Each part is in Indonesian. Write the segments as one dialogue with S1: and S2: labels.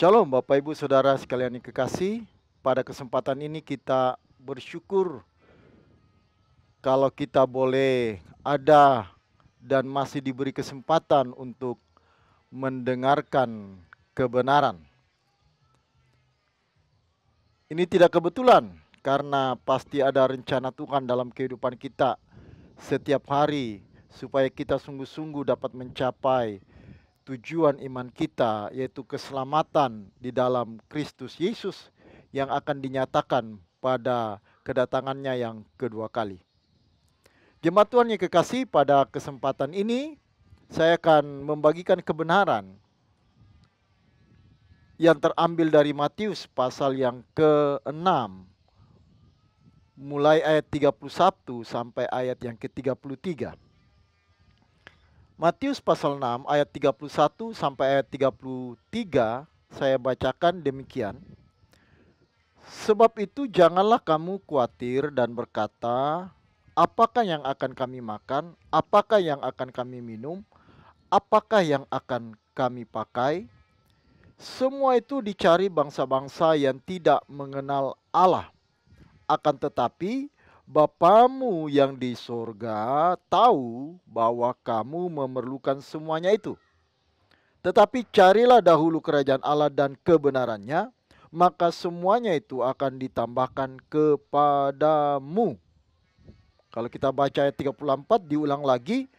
S1: Shalom Bapak Ibu Saudara sekalian yang kekasih. Pada kesempatan ini kita bersyukur kalau kita boleh ada dan masih diberi kesempatan untuk mendengarkan kebenaran. Ini tidak kebetulan karena pasti ada rencana Tuhan dalam kehidupan kita setiap hari supaya kita sungguh-sungguh dapat mencapai tujuan iman kita, yaitu keselamatan di dalam Kristus Yesus yang akan dinyatakan pada kedatangannya yang kedua kali. Jemaat Tuhan yang kekasih, pada kesempatan ini saya akan membagikan kebenaran yang terambil dari Matius pasal yang ke-6 mulai ayat 31 sampai ayat yang ke-33. Matius pasal 6 ayat 31 sampai ayat 33 saya bacakan demikian. Sebab itu janganlah kamu khawatir dan berkata, apakah yang akan kami makan, apakah yang akan kami minum, apakah yang akan kami pakai. Semua itu dicari bangsa-bangsa yang tidak mengenal Allah. Akan tetapi Bapamu yang di sorga tahu bahwa kamu memerlukan semuanya itu. Tetapi carilah dahulu kerajaan Allah dan kebenarannya, maka semuanya itu akan ditambahkan kepadamu. Kalau kita baca ayat 34 diulang lagi,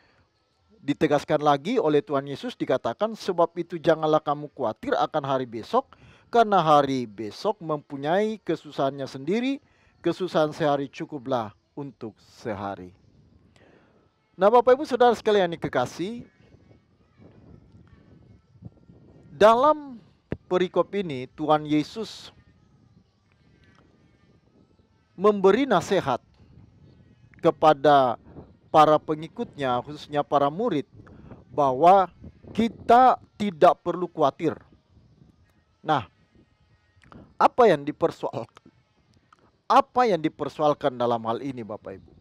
S1: ditegaskan lagi oleh Tuhan Yesus, dikatakan sebab itu janganlah kamu khawatir akan hari besok, karena hari besok mempunyai kesusahannya sendiri. Kesusahan sehari cukuplah untuk sehari. Nah, Bapak Ibu Saudara sekalian yang kekasih, dalam perikop ini Tuhan Yesus memberi nasihat kepada para pengikutnya, khususnya para murid, bahwa kita tidak perlu khawatir. Nah, apa yang dipersoalkan dalam hal ini Bapak Ibu?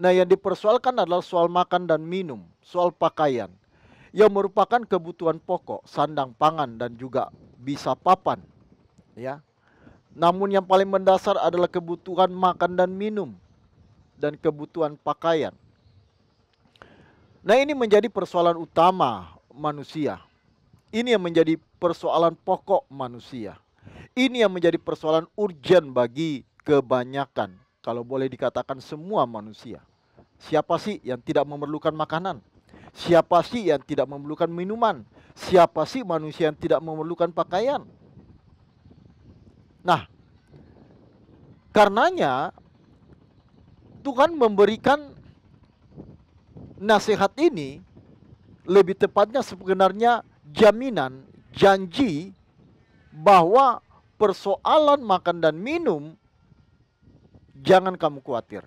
S1: Nah, yang dipersoalkan adalah soal makan dan minum, soal pakaian, yang merupakan kebutuhan pokok, sandang, pangan, dan juga bisa papan. Ya. Namun yang paling mendasar adalah kebutuhan makan dan minum, dan kebutuhan pakaian. Nah, ini menjadi persoalan utama manusia. Ini yang menjadi persoalan pokok manusia. Ini yang menjadi persoalan urgen bagi kebanyakan, kalau boleh dikatakan semua manusia. Siapa sih yang tidak memerlukan makanan? Siapa sih yang tidak memerlukan minuman? Siapa sih manusia yang tidak memerlukan pakaian? Nah, karenanya Tuhan memberikan nasihat ini, lebih tepatnya sebenarnya jaminan, janji bahwa persoalan makan dan minum jangan kamu khawatir.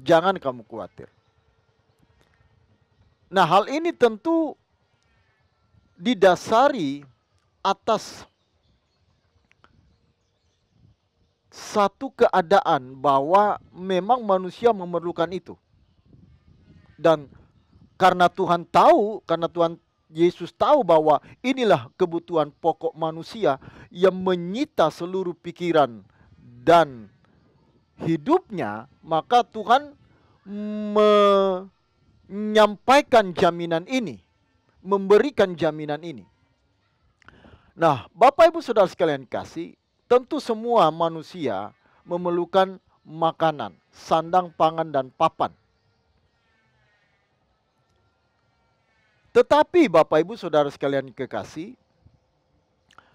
S1: Jangan kamu khawatir. Nah, hal ini tentu didasari atas satu keadaan bahwa memang manusia memerlukan itu. Dan karena Tuhan tahu, karena Tuhan Yesus tahu bahwa inilah kebutuhan pokok manusia yang menyita seluruh pikiran dan hidupnya, maka Tuhan menyampaikan jaminan ini, memberikan jaminan ini. Nah, Bapak Ibu Saudara sekalian kasih, tentu semua manusia memerlukan makanan, sandang, pangan, dan papan. Tetapi Bapak Ibu Saudara sekalian kekasih,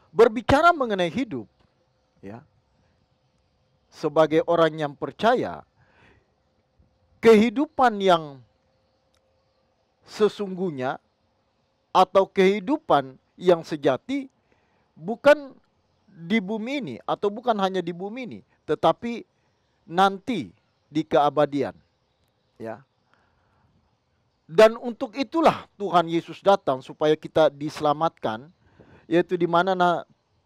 S1: berbicara mengenai hidup, ya, sebagai orang yang percaya, kehidupan yang sesungguhnya atau kehidupan yang sejati bukan di bumi ini, atau bukan hanya di bumi ini, tetapi nanti di keabadian, ya. Dan untuk itulah Tuhan Yesus datang supaya kita diselamatkan, yaitu di mana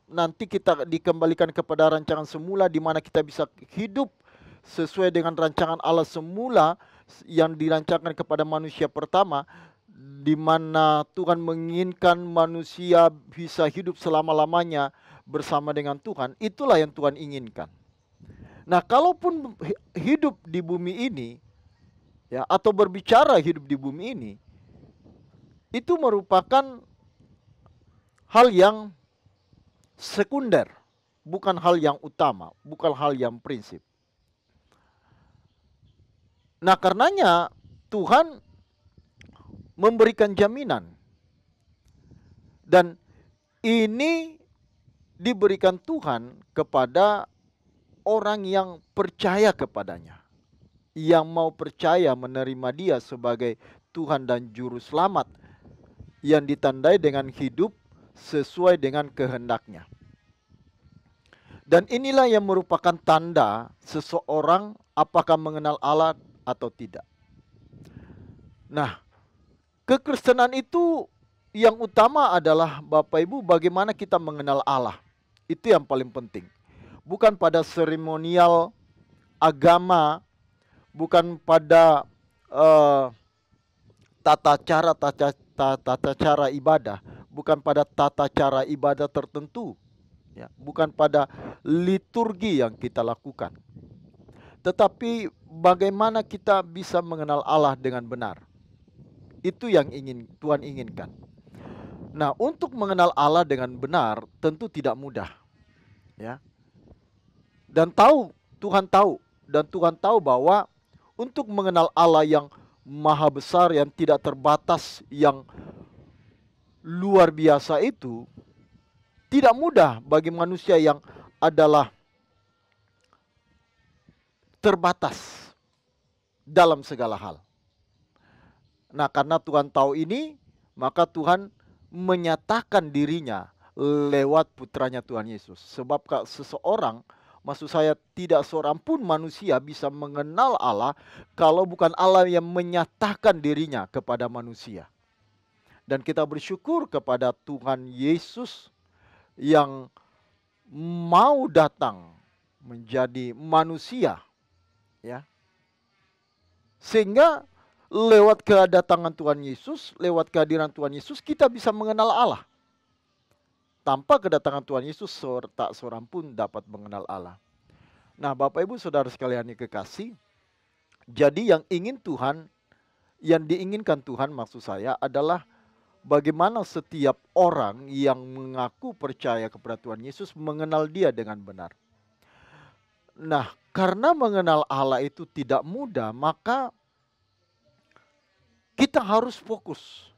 S1: nanti kita dikembalikan kepada rancangan semula, di mana kita bisa hidup sesuai dengan rancangan Allah semula yang dirancangkan kepada manusia pertama, di mana Tuhan menginginkan manusia bisa hidup selama-lamanya bersama dengan Tuhan, itulah yang Tuhan inginkan. Nah, kalaupun hidup di bumi ini, ya, atau berbicara hidup di bumi ini, itu merupakan hal yang sekunder, bukan hal yang utama, bukan hal yang prinsip. Nah, karenanya Tuhan memberikan jaminan, dan ini diberikan Tuhan kepada orang yang percaya kepadanya, yang mau percaya menerima Dia sebagai Tuhan dan Juru Selamat, yang ditandai dengan hidup sesuai dengan kehendaknya. Dan inilah yang merupakan tanda seseorang apakah mengenal Allah atau tidak. Nah, kekristenan itu yang utama adalah, Bapak Ibu, bagaimana kita mengenal Allah. Itu yang paling penting. Bukan pada seremonial agama, bukan pada tata cara ibadah, bukan pada tata cara ibadah tertentu, ya, bukan pada liturgi yang kita lakukan, tetapi bagaimana kita bisa mengenal Allah dengan benar. Itu yang Tuhan inginkan. Nah, untuk mengenal Allah dengan benar tentu tidak mudah, ya. Dan Tuhan tahu bahwa untuk mengenal Allah yang maha besar, yang tidak terbatas, yang luar biasa itu tidak mudah bagi manusia yang adalah terbatas dalam segala hal. Nah, karena Tuhan tahu ini, maka Tuhan menyatakan dirinya lewat putranya Tuhan Yesus. Sebab seseorang, maksud saya tidak seorang pun manusia bisa mengenal Allah kalau bukan Allah yang menyatakan dirinya kepada manusia. Dan kita bersyukur kepada Tuhan Yesus yang mau datang menjadi manusia, ya. Sehingga lewat kedatangan Tuhan Yesus, lewat kehadiran Tuhan Yesus, kita bisa mengenal Allah. Tanpa kedatangan Tuhan Yesus, tak seorang pun dapat mengenal Allah. Nah, Bapak Ibu Saudara sekalian yang kekasih, jadi yang diinginkan Tuhan maksud saya adalah bagaimana setiap orang yang mengaku percaya kepada Tuhan Yesus mengenal Dia dengan benar. Nah, karena mengenal Allah itu tidak mudah, maka kita harus fokus.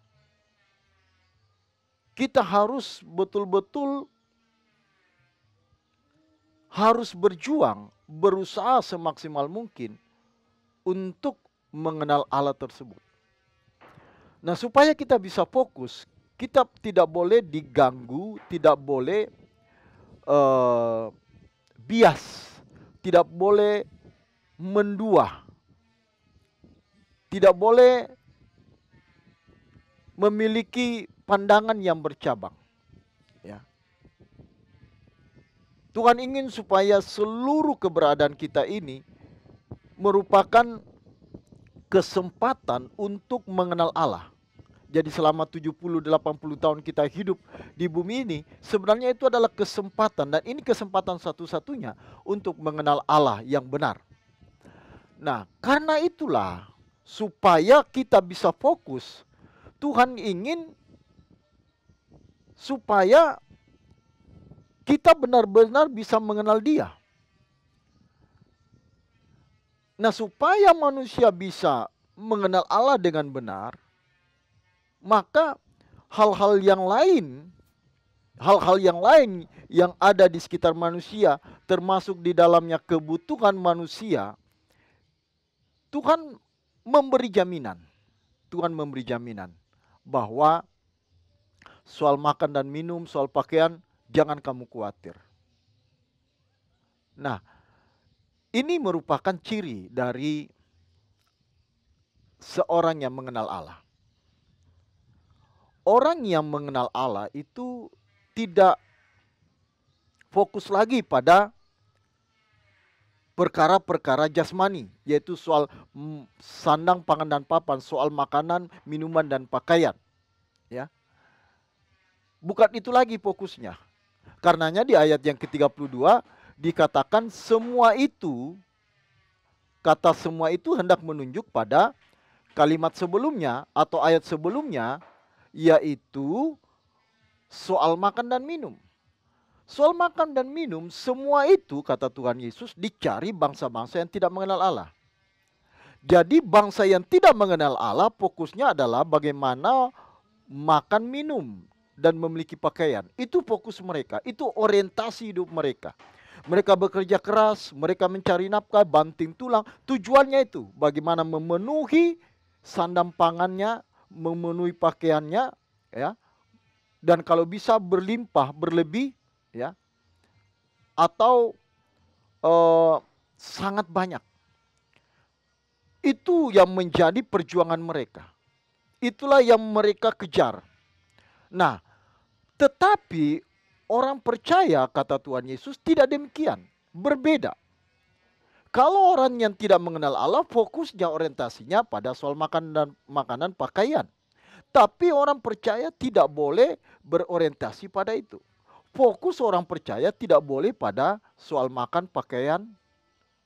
S1: Kita harus betul-betul harus berjuang, berusaha semaksimal mungkin untuk mengenal Allah tersebut. Nah, supaya kita bisa fokus, kita tidak boleh diganggu, tidak boleh bias, tidak boleh mendua, tidak boleh memiliki pandangan yang bercabang, ya. Tuhan ingin supaya seluruh keberadaan kita ini merupakan kesempatan untuk mengenal Allah. Jadi selama 70-80 tahun kita hidup di bumi ini, sebenarnya itu adalah kesempatan, dan ini kesempatan satu-satunya untuk mengenal Allah yang benar. Nah, karena itulah supaya kita bisa fokus, Tuhan ingin supaya kita benar-benar bisa mengenal Dia. Nah, supaya manusia bisa mengenal Allah dengan benar, maka hal-hal yang lain yang ada di sekitar manusia, termasuk di dalamnya kebutuhan manusia, Tuhan memberi jaminan. Tuhan memberi jaminan bahwa soal makan dan minum, soal pakaian, jangan kamu khawatir. Nah, ini merupakan ciri dari seorang yang mengenal Allah. Orang yang mengenal Allah itu tidak fokus lagi pada perkara-perkara jasmani, yaitu soal sandang, pangan, dan papan, soal makanan, minuman, dan pakaian. Ya, bukan itu lagi fokusnya. Karenanya di ayat yang ke-32 dikatakan semua itu, kata semua itu hendak menunjuk pada kalimat sebelumnya atau ayat sebelumnya, yaitu soal makan dan minum. Soal makan dan minum, semua itu kata Tuhan Yesus dicari bangsa-bangsa yang tidak mengenal Allah. Jadi bangsa yang tidak mengenal Allah fokusnya adalah bagaimana makan minum dan memiliki pakaian. Itu fokus mereka, itu orientasi hidup mereka. Mereka bekerja keras, mereka mencari nafkah, banting tulang. Tujuannya itu bagaimana memenuhi sandang pangannya, memenuhi pakaiannya, ya. Dan kalau bisa berlimpah, berlebih, ya. Atau sangat banyak. Itu yang menjadi perjuangan mereka. Itulah yang mereka kejar. Nah, tetapi orang percaya, kata Tuhan Yesus, tidak demikian. Berbeda. Kalau orang yang tidak mengenal Allah, fokusnya orientasinya pada soal makan dan makanan, pakaian. Tapi orang percaya tidak boleh berorientasi pada itu. Fokus orang percaya tidak boleh pada soal makan, pakaian,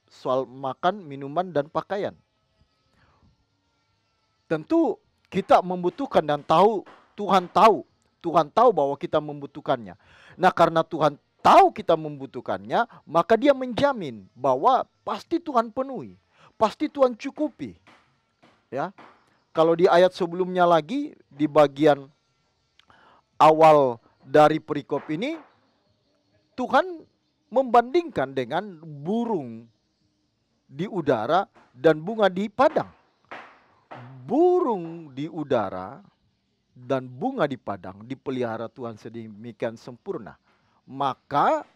S1: soal makan, minuman, dan pakaian. Tentu kita membutuhkan dan Tuhan tahu bahwa kita membutuhkannya. Nah, karena Tuhan tahu kita membutuhkannya, maka Dia menjamin bahwa pasti Tuhan penuhi, pasti Tuhan cukupi. Ya. Kalau di ayat sebelumnya lagi, di bagian awal dari perikop ini, Tuhan membandingkan dengan burung di udara dan bunga di padang. Burung di udara dan bunga di padang dipelihara Tuhan sedemikian sempurna. Maka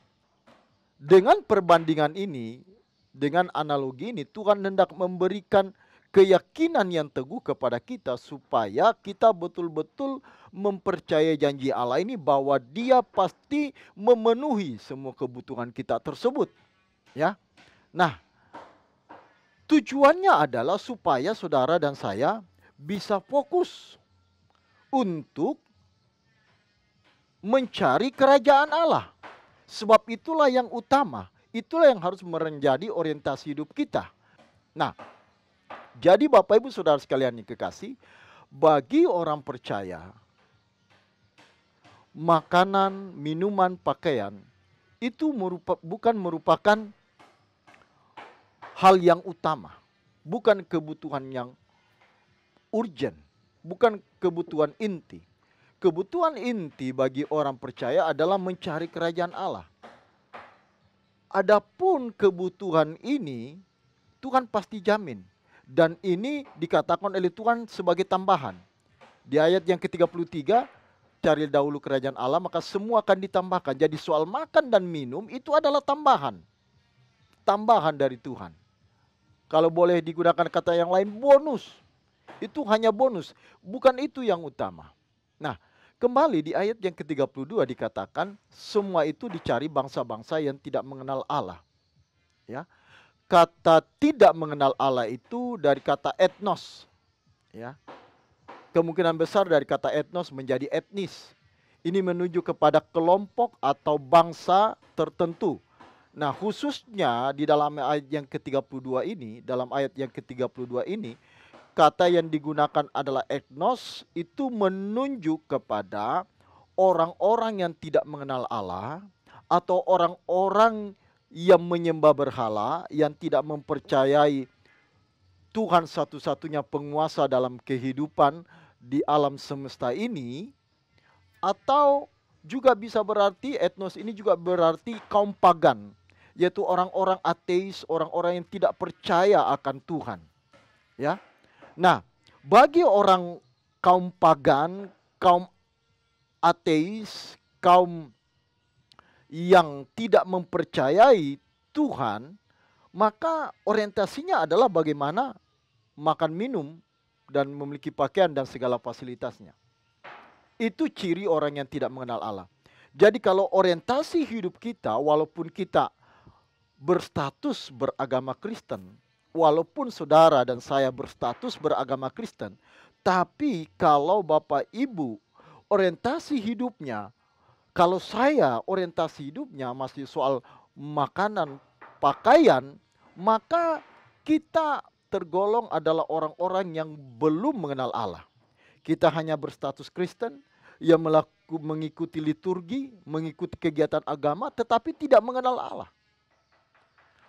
S1: dengan perbandingan ini, dengan analogi ini, Tuhan hendak memberikan keyakinan yang teguh kepada kita supaya kita betul-betul mempercayai janji Allah ini bahwa Dia pasti memenuhi semua kebutuhan kita tersebut. Ya. Nah, tujuannya adalah supaya saudara dan saya bisa fokus untuk mencari kerajaan Allah. Sebab itulah yang utama, itulah yang harus menjadi orientasi hidup kita. Nah, jadi Bapak Ibu Saudara sekalian yang kekasih, bagi orang percaya, makanan, minuman, pakaian itu bukan merupakan hal yang utama, bukan kebutuhan yang urgent, bukan kebutuhan inti. Kebutuhan inti bagi orang percaya adalah mencari kerajaan Allah. Adapun kebutuhan ini Tuhan pasti jamin, dan ini dikatakan oleh Tuhan sebagai tambahan. Di ayat yang ke-33, cari dahulu kerajaan Allah maka semua akan ditambahkan. Jadi soal makan dan minum itu adalah tambahan. Tambahan dari Tuhan. Kalau boleh digunakan kata yang lain, bonus. Itu hanya bonus, bukan itu yang utama. Nah, kembali di ayat yang ke-32 dikatakan semua itu dicari bangsa-bangsa yang tidak mengenal Allah. Ya. Kata tidak mengenal Allah itu dari kata etnos. Ya. Kemungkinan besar dari kata etnos menjadi etnis. Ini menuju kepada kelompok atau bangsa tertentu. Nah, khususnya di dalam ayat yang ke-32 ini, kata yang digunakan adalah etnos, itu menunjuk kepada orang-orang yang tidak mengenal Allah atau orang-orang yang menyembah berhala, yang tidak mempercayai Tuhan satu-satunya penguasa dalam kehidupan di alam semesta ini, atau juga bisa berarti etnos ini juga berarti kaum pagan, yaitu orang-orang ateis, orang-orang yang tidak percaya akan Tuhan. Ya. Nah, bagi orang kaum pagan, kaum ateis, kaum yang tidak mempercayai Tuhan, maka orientasinya adalah bagaimana makan minum dan memiliki pakaian dan segala fasilitasnya. Itu ciri orang yang tidak mengenal Allah. Jadi kalau orientasi hidup kita, walaupun kita berstatus beragama Kristen, walaupun saudara dan saya berstatus beragama Kristen, tapi kalau Bapak Ibu orientasi hidupnya, kalau saya orientasi hidupnya masih soal makanan, pakaian, maka kita tergolong adalah orang-orang yang belum mengenal Allah. Kita hanya berstatus Kristen, yang mengikuti liturgi, mengikuti kegiatan agama, tetapi tidak mengenal Allah.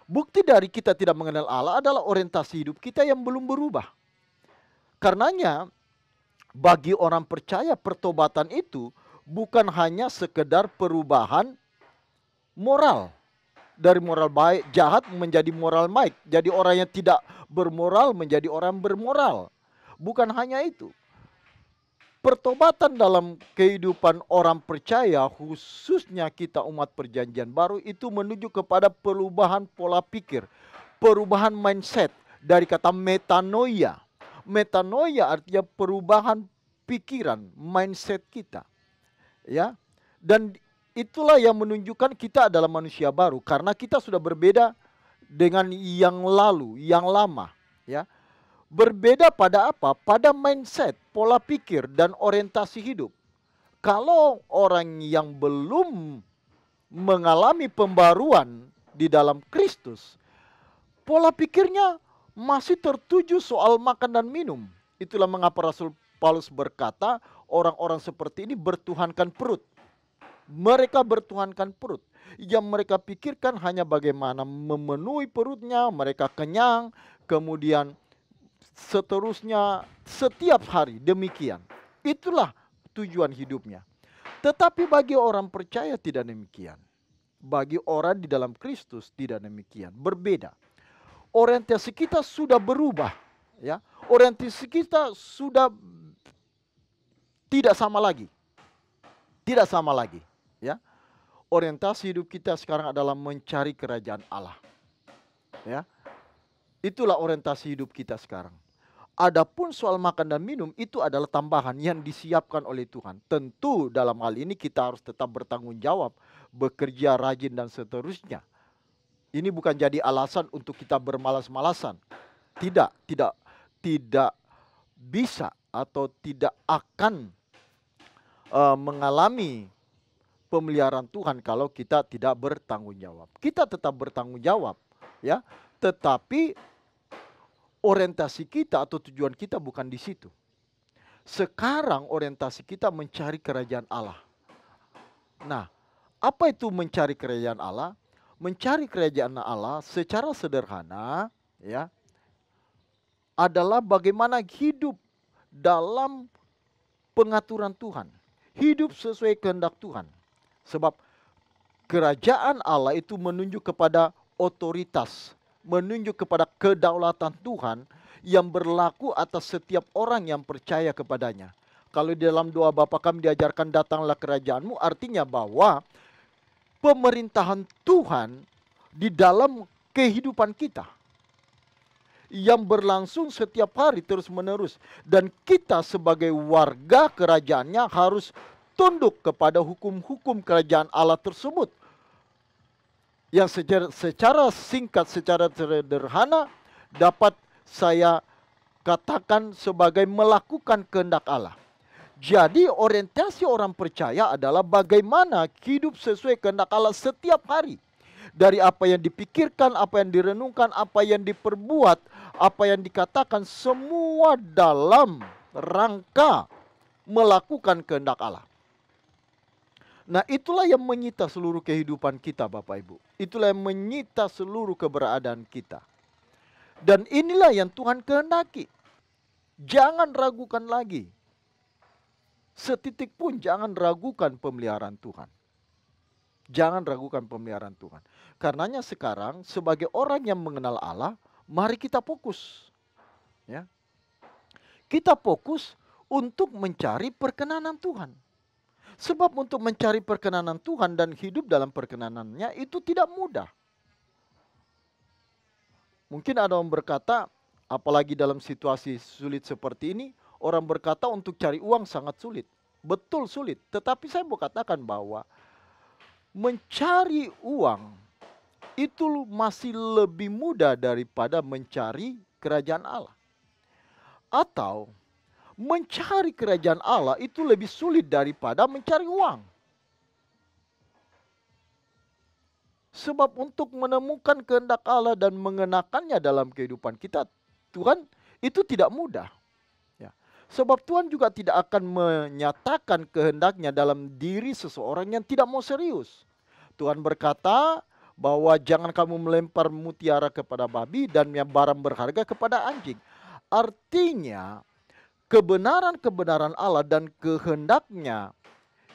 S1: Bukti dari kita tidak mengenal Allah adalah orientasi hidup kita yang belum berubah. Karenanya, bagi orang percaya pertobatan itu bukan hanya sekedar perubahan moral. Dari moral baik, jahat menjadi moral baik. Jadi orang yang tidak bermoral menjadi orang bermoral. Bukan hanya itu. Pertobatan dalam kehidupan orang percaya, khususnya kita umat perjanjian baru, itu menuju kepada perubahan pola pikir, perubahan mindset dari kata metanoia. Metanoia artinya perubahan pikiran, mindset kita. Ya. Dan itulah yang menunjukkan kita adalah manusia baru, karena kita sudah berbeda dengan yang lalu, yang lama, ya. Berbeda pada apa? Pada mindset, pola pikir, dan orientasi hidup. Kalau orang yang belum mengalami pembaruan di dalam Kristus, pola pikirnya masih tertuju soal makan dan minum. Itulah mengapa Rasul Paulus berkata, orang-orang seperti ini bertuhankan perut. Mereka bertuhankan perut. Yang mereka pikirkan hanya bagaimana memenuhi perutnya, mereka kenyang, kemudian seterusnya setiap hari demikian. Itulah tujuan hidupnya. Tetapi bagi orang percaya tidak demikian. Bagi orang di dalam Kristus tidak demikian. Berbeda. Orientasi kita sudah berubah, ya. Orientasi kita sudah tidak sama lagi. Tidak sama lagi, ya. Orientasi hidup kita sekarang adalah mencari kerajaan Allah. Ya. Itulah orientasi hidup kita sekarang. Adapun soal makan dan minum itu adalah tambahan yang disiapkan oleh Tuhan. Tentu dalam hal ini kita harus tetap bertanggung jawab, bekerja rajin dan seterusnya. Ini bukan jadi alasan untuk kita bermalas-malasan. Tidak bisa atau tidak akan mengalami pemeliharaan Tuhan kalau kita tidak bertanggung jawab. Kita tetap bertanggung jawab, ya. Tetapi orientasi kita atau tujuan kita bukan di situ. Sekarang orientasi kita mencari kerajaan Allah. Nah, apa itu mencari kerajaan Allah? Mencari kerajaan Allah secara sederhana, ya, adalah bagaimana hidup dalam pengaturan Tuhan. Hidup sesuai kehendak Tuhan. Sebab kerajaan Allah itu menunjuk kepada otoritas, menunjuk kepada kedaulatan Tuhan yang berlaku atas setiap orang yang percaya kepadanya. Kalau di dalam doa Bapa kami diajarkan datanglah kerajaanmu, artinya bahwa pemerintahan Tuhan di dalam kehidupan kita yang berlangsung setiap hari terus menerus. Dan kita sebagai warga kerajaannya harus tunduk kepada hukum-hukum kerajaan Allah tersebut. Yang secara singkat, secara sederhana dapat saya katakan sebagai melakukan kehendak Allah. Jadi orientasi orang percaya adalah bagaimana hidup sesuai kehendak Allah setiap hari. Dari apa yang dipikirkan, apa yang direnungkan, apa yang diperbuat, apa yang dikatakan, semua dalam rangka melakukan kehendak Allah. Nah, itulah yang menyita seluruh kehidupan kita, Bapak Ibu. Itulah yang menyita seluruh keberadaan kita. Dan inilah yang Tuhan kehendaki. Jangan ragukan lagi. Setitik pun jangan ragukan pemeliharaan Tuhan. Jangan ragukan pemeliharaan Tuhan. Karenanya sekarang sebagai orang yang mengenal Allah, mari kita fokus. Ya. Kita fokus untuk mencari perkenanan Tuhan. Sebab untuk mencari perkenanan Tuhan dan hidup dalam perkenanannya itu tidak mudah. Mungkin ada orang berkata, apalagi dalam situasi sulit seperti ini, orang berkata untuk cari uang sangat sulit. Betul sulit, tetapi saya mau katakan bahwa mencari uang itu masih lebih mudah daripada mencari kerajaan Allah. Atau mencari kerajaan Allah itu lebih sulit daripada mencari uang. Sebab untuk menemukan kehendak Allah dan mengenakannya dalam kehidupan kita, Tuhan, itu tidak mudah. Ya. Sebab Tuhan juga tidak akan menyatakan kehendaknya dalam diri seseorang yang tidak mau serius. Tuhan berkata bahwa jangan kamu melempar mutiara kepada babi dan barang berharga kepada anjing. Artinya kebenaran-kebenaran Allah dan kehendaknya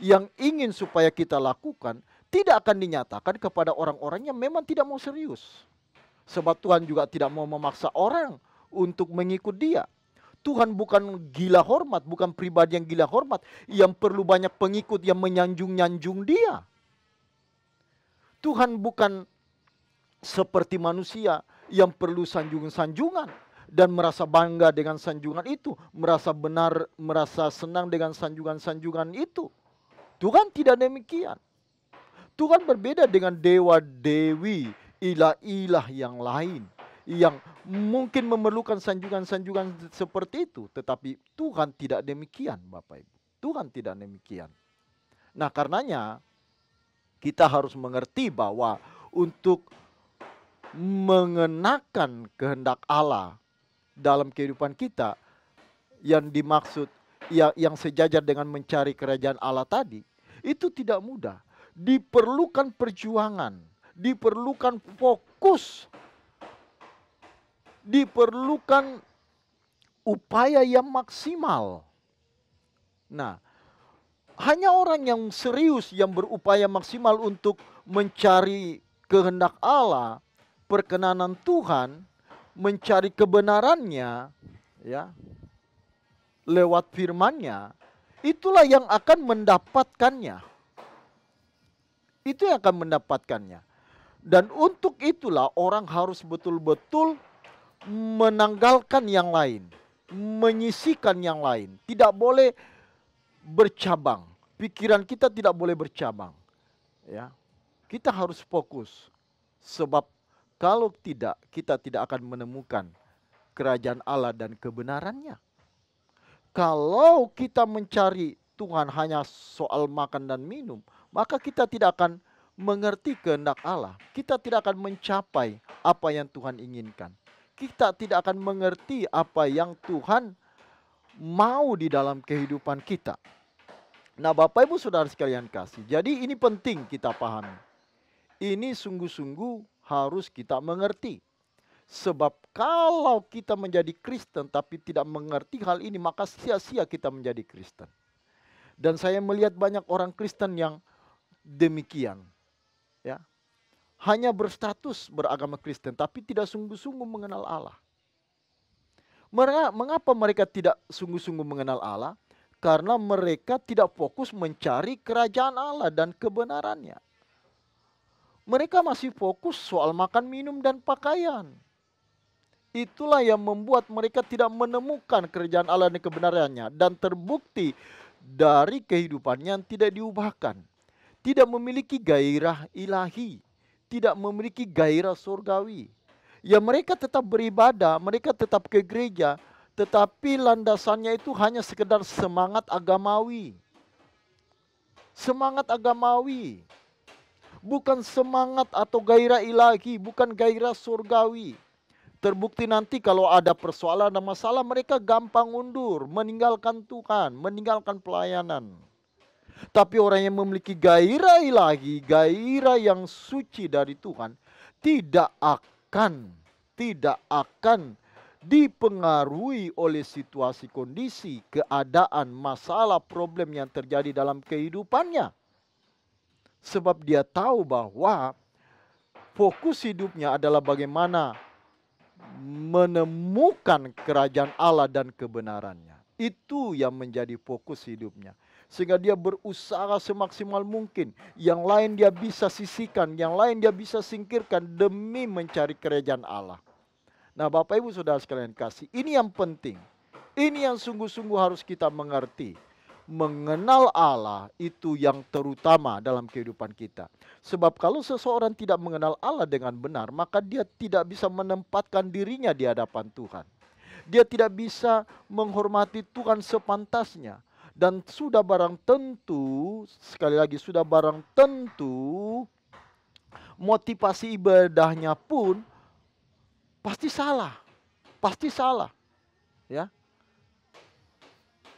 S1: yang ingin supaya kita lakukan tidak akan dinyatakan kepada orang-orang yang memang tidak mau serius. Sebab Tuhan juga tidak mau memaksa orang untuk mengikut Dia. Tuhan bukan gila hormat, bukan pribadi yang gila hormat, yang perlu banyak pengikut yang menyanjung-nyanjung Dia. Tuhan bukan seperti manusia yang perlu sanjungan-sanjungan dan merasa bangga dengan sanjungan itu, merasa benar, merasa senang dengan sanjungan-sanjungan itu. Tuhan tidak demikian. Tuhan berbeda dengan dewa-dewi, ilah-ilah yang lain yang mungkin memerlukan sanjungan-sanjungan seperti itu, tetapi Tuhan tidak demikian, Bapak Ibu. Tuhan tidak demikian. Nah, karenanya kita harus mengerti bahwa untuk mengenakan kehendak Allah dalam kehidupan kita yang dimaksud yang sejajar dengan mencari kerajaan Allah tadi, itu tidak mudah. Diperlukan perjuangan, diperlukan fokus, diperlukan upaya yang maksimal. Nah, hanya orang yang serius yang berupaya maksimal untuk mencari kehendak Allah, perkenanan Tuhan, mencari kebenarannya, ya, lewat firman-Nya, itulah yang akan mendapatkannya. Itu yang akan mendapatkannya. Dan untuk itulah orang harus betul-betul menanggalkan yang lain, menyisihkan yang lain. Tidak boleh bercabang. Pikiran kita tidak boleh bercabang. Ya. Kita harus fokus. Sebab kalau tidak, kita tidak akan menemukan kerajaan Allah dan kebenarannya. Kalau kita mencari Tuhan hanya soal makan dan minum, maka kita tidak akan mengerti kehendak Allah. Kita tidak akan mencapai apa yang Tuhan inginkan. Kita tidak akan mengerti apa yang Tuhan mau di dalam kehidupan kita. Nah, Bapak Ibu Saudara sekalian kasih, jadi ini penting kita pahami. Ini sungguh-sungguh harus kita mengerti. Sebab kalau kita menjadi Kristen tapi tidak mengerti hal ini, maka sia-sia kita menjadi Kristen. Dan saya melihat banyak orang Kristen yang demikian. Ya. Hanya berstatus beragama Kristen tapi tidak sungguh-sungguh mengenal Allah. Mengapa mereka tidak sungguh-sungguh mengenal Allah? Karena mereka tidak fokus mencari kerajaan Allah dan kebenarannya. Mereka masih fokus soal makan, minum, dan pakaian. Itulah yang membuat mereka tidak menemukan kerajaan Allah dan kebenarannya. Dan terbukti dari kehidupannya yang tidak diubahkan. Tidak memiliki gairah ilahi. Tidak memiliki gairah surgawi. Ya, mereka tetap beribadah, mereka tetap ke gereja. Tetapi landasannya itu hanya sekedar semangat agamawi. Semangat agamawi. Bukan semangat atau gairah ilahi, bukan gairah surgawi. Terbukti nanti kalau ada persoalan, ada masalah, mereka gampang undur, meninggalkan Tuhan, meninggalkan pelayanan. Tapi orang yang memiliki gairah ilahi, gairah yang suci dari Tuhan, tidak akan dipengaruhi oleh situasi, kondisi, keadaan, masalah, problem yang terjadi dalam kehidupannya. Sebab dia tahu bahwa fokus hidupnya adalah bagaimana menemukan kerajaan Allah dan kebenarannya. Itu yang menjadi fokus hidupnya. Sehingga dia berusaha semaksimal mungkin. Yang lain dia bisa sisihkan, yang lain dia bisa singkirkan demi mencari kerajaan Allah. Nah, Bapak Ibu Saudara sekalian kasih, ini yang penting. Ini yang sungguh-sungguh harus kita mengerti. mengenal Allah itu yang terutama dalam kehidupan kita. Sebab kalau seseorang tidak mengenal Allah dengan benar, maka dia tidak bisa menempatkan dirinya di hadapan Tuhan. Dia tidak bisa menghormati Tuhan sepantasnya. Dan sudah barang tentu, sekali lagi sudah barang tentu, motivasi ibadahnya pun pasti salah. Pasti salah. Ya.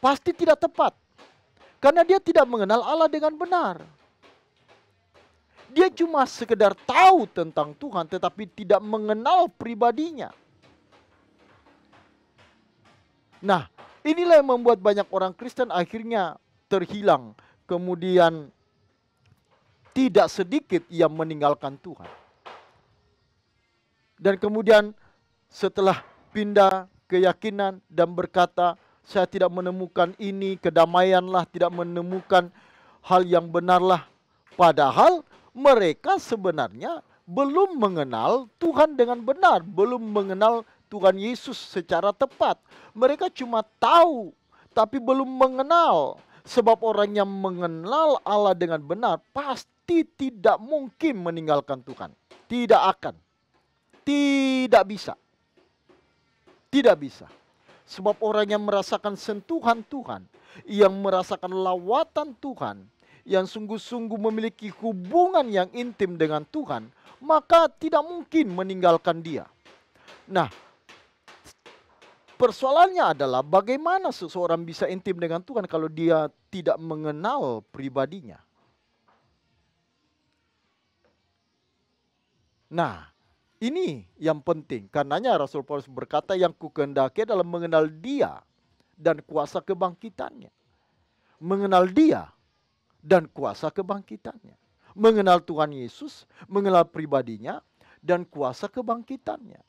S1: Pasti tidak tepat. Karena dia tidak mengenal Allah dengan benar. Dia cuma sekedar tahu tentang Tuhan tetapi tidak mengenal pribadinya. Nah, inilah yang membuat banyak orang Kristen akhirnya terhilang. Kemudian tidak sedikit yang meninggalkan Tuhan. Dan kemudian setelah pindah keyakinan dan berkata, saya tidak menemukan ini, kedamaianlah, tidak menemukan hal yang benarlah. Padahal mereka sebenarnya belum mengenal Tuhan dengan benar, belum mengenal Tuhan Yesus secara tepat. Mereka cuma tahu, tapi belum mengenal. Sebab orang yang mengenal Allah dengan benar pasti tidak mungkin meninggalkan Tuhan. Tidak akan. Tidak bisa. Tidak bisa. Sebab orang yang merasakan sentuhan Tuhan, yang merasakan lawatan Tuhan, yang sungguh-sungguh memiliki hubungan yang intim dengan Tuhan, maka tidak mungkin meninggalkan Dia. Nah, persoalannya adalah bagaimana seseorang bisa intim dengan Tuhan kalau dia tidak mengenal pribadinya. Nah, ini yang penting. Karenanya Rasul Paulus berkata yang kukehendaki adalah mengenal Dia dan kuasa kebangkitannya. Mengenal Dia dan kuasa kebangkitannya. Mengenal Tuhan Yesus, mengenal pribadinya dan kuasa kebangkitannya.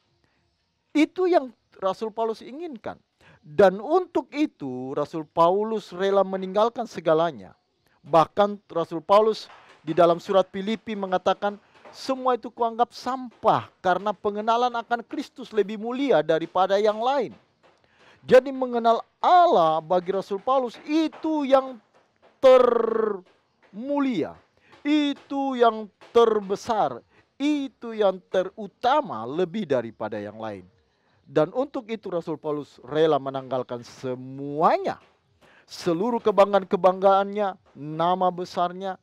S1: Itu yang Rasul Paulus inginkan. Dan untuk itu Rasul Paulus rela meninggalkan segalanya. Bahkan Rasul Paulus di dalam surat Filipi mengatakan, semua itu kuanggap sampah karena pengenalan akan Kristus lebih mulia daripada yang lain. Jadi mengenal Allah bagi Rasul Paulus itu yang termulia, itu yang terbesar, itu yang terutama lebih daripada yang lain. Dan untuk itu Rasul Paulus rela menanggalkan semuanya. Seluruh kebanggaan-kebanggaannya, nama besarnya,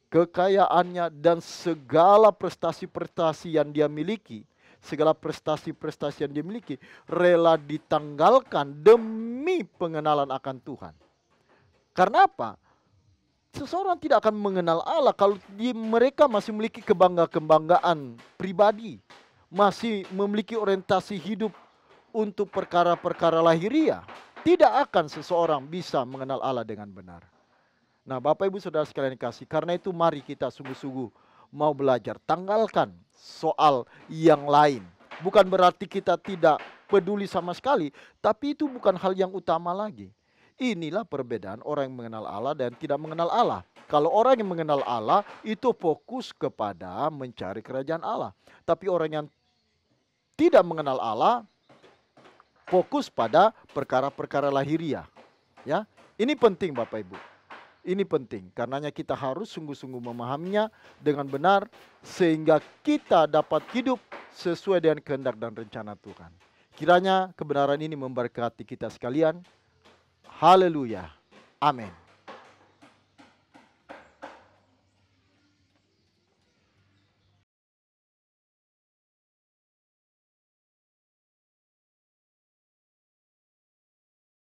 S1: kekayaannya, dan segala prestasi-prestasi yang dia miliki, segala prestasi-prestasi yang dia miliki, rela ditanggalkan demi pengenalan akan Tuhan. Karena apa? Seseorang tidak akan mengenal Allah kalau mereka masih memiliki kebanggaan pribadi, masih memiliki orientasi hidup untuk perkara-perkara lahiriah. Tidak akan seseorang bisa mengenal Allah dengan benar. Nah, Bapak Ibu Saudara sekalian dikasih, karena itu mari kita sungguh-sungguh mau belajar. Tanggalkan soal yang lain. Bukan berarti kita tidak peduli sama sekali, tapi itu bukan hal yang utama lagi. Inilah perbedaan orang yang mengenal Allah dan tidak mengenal Allah. Kalau orang yang mengenal Allah itu fokus kepada mencari kerajaan Allah. Tapi orang yang tidak mengenal Allah fokus pada perkara-perkara lahiriah. Ya, ini penting Bapak Ibu. Ini penting, karenanya kita harus sungguh-sungguh memahaminya dengan benar sehingga kita dapat hidup sesuai dengan kehendak dan rencana Tuhan. Kiranya kebenaran ini memberkati kita sekalian. Haleluya. Amin.